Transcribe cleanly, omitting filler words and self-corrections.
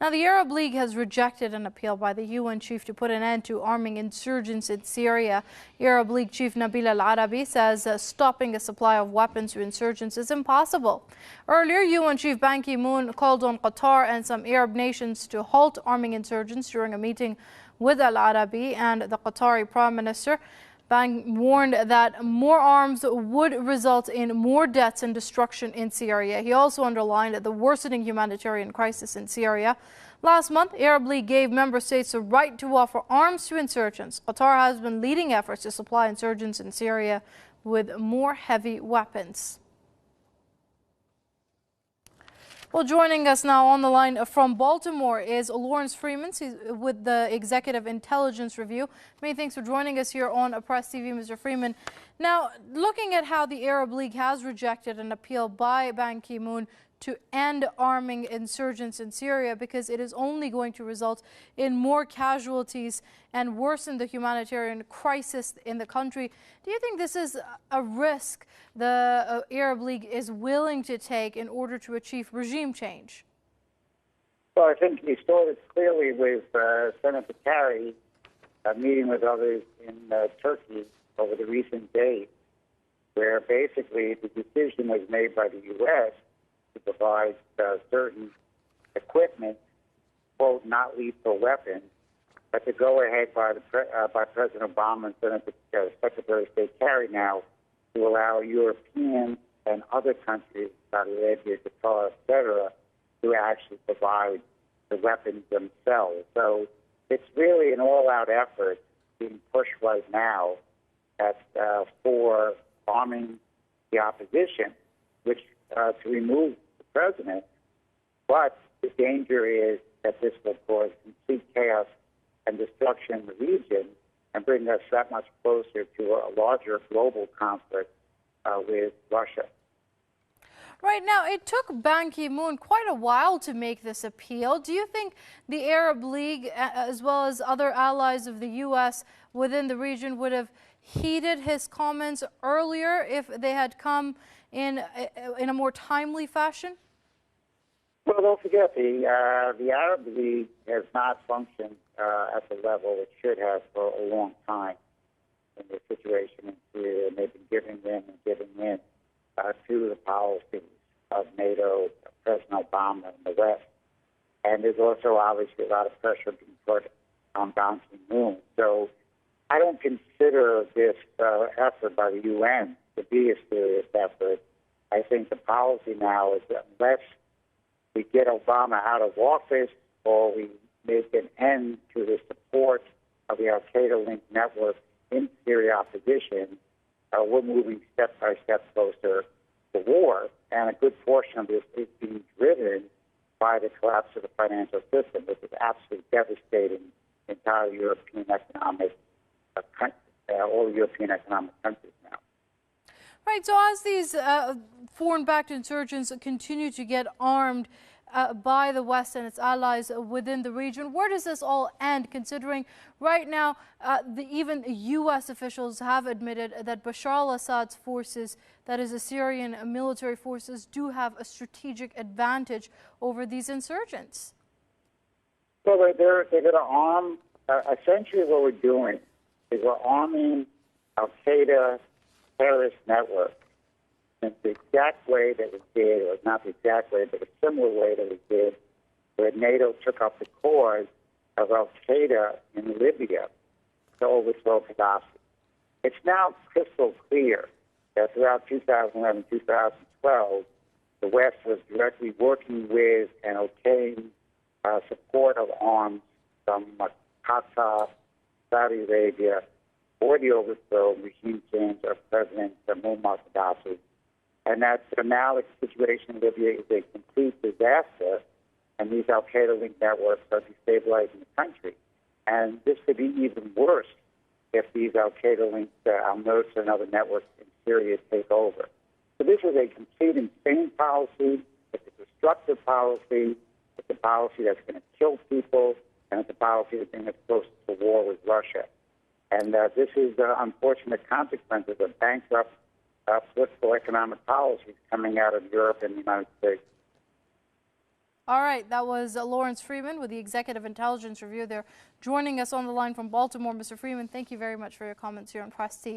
Now, the Arab League has rejected an appeal by the UN chief to put an end to arming insurgents in Syria. Arab League chief Nabil al-Arabi says stopping a supply of weapons to insurgents is impossible. Earlier, UN chief Ban Ki-moon called on Qatar and some Arab nations to halt arming insurgents during a meeting with al-Arabi and the Qatari prime minister. Ban warned that more arms would result in more deaths and destruction in Syria. He also underlined the worsening humanitarian crisis in Syria. Last month, Arab League gave member states the right to offer arms to insurgents. Qatar has been leading efforts to supply insurgents in Syria with more heavy weapons. Well, joining us now on the line from Baltimore is Lawrence Freeman. He's with the Executive Intelligence Review. Many thanks for joining us here on Press TV, Mr. Freeman. Now, looking at how the Arab League has rejected an appeal by Ban Ki-moon to end arming insurgents in Syria because it is only going to result in more casualties and worsen the humanitarian crisis in the country. Do you think this is a risk the Arab League is willing to take in order to achieve regime change? Well, I think we saw this clearly with Senator Kerry meeting with others in Turkey over the recent days, where basically the decision was made by the U.S. to provide certain equipment, quote, not lethal weapons, but to go ahead by President Obama and Secretary of State Kerry now to allow Europeans and other countries, Saudi Arabia, Qatar, etc., to actually provide the weapons themselves. So it's really an all-out effort being pushed right now for arming the opposition, which to remove the president. But the danger is that this will cause complete chaos and destruction in the region and bring us that much closer to a larger global conflict with Russia. Right now, it took Ban Ki-moon quite a while to make this appeal. Do you think the Arab League, as well as other allies of the U.S. within the region, would have heeded his comments earlier if they had come in a more timely fashion? Well, don't forget, the Arab League has not functioned at the level it should have for a long time in the situation in Syria. And they've been giving in to the policies of NATO, President Obama, and the West. And there's also obviously a lot of pressure being put on Ban Ki-moon. So I don't consider this effort by the UN to be a serious effort. I think the policy now is that unless we get Obama out of office or we make an end to the support of the al-Qaeda-linked network in Syria opposition, we're moving step by step closer to war. And a good portion of this is being driven by the collapse of the financial system, which is absolutely devastating the entire European economic all European economic countries now. Right, so as these foreign-backed insurgents continue to get armed by the West and its allies within the region, where does this all end, considering right now even U.S. officials have admitted that Bashar al-Assad's forces, that is the Syrian military forces, do have a strategic advantage over these insurgents? Well, they're going to arm, essentially what we're doing is we're arming al-Qaeda terrorist network in the exact way that we did, or not the exact way, but a similar way that we did, where NATO took up the cause of al-Qaeda in Libya to overthrow Gaddafi. It's now crystal clear that throughout 2011, 2012, the West was directly working with and okaying support of arms from Qatar, Saudi Arabia, for the overthrow regime change of President Muammar Gaddafi. And that now the situation in Libya is a complete disaster, and these al-Qaeda-linked networks are destabilizing the country. And this could be even worse if these al-Qaeda-linked al-Nusra and other networks in Syria take over. So this is a complete insane policy. It's a destructive policy. It's a policy that's going to kill people, and it's a policy that's bringing us closer to war with Russia. And this is the unfortunate consequences of bankrupt political economic policies coming out of Europe and the United States. All right, that was Lawrence Freeman with the Executive Intelligence Review. They're joining us on the line from Baltimore. Mr. Freeman, thank you very much for your comments here on Press TV.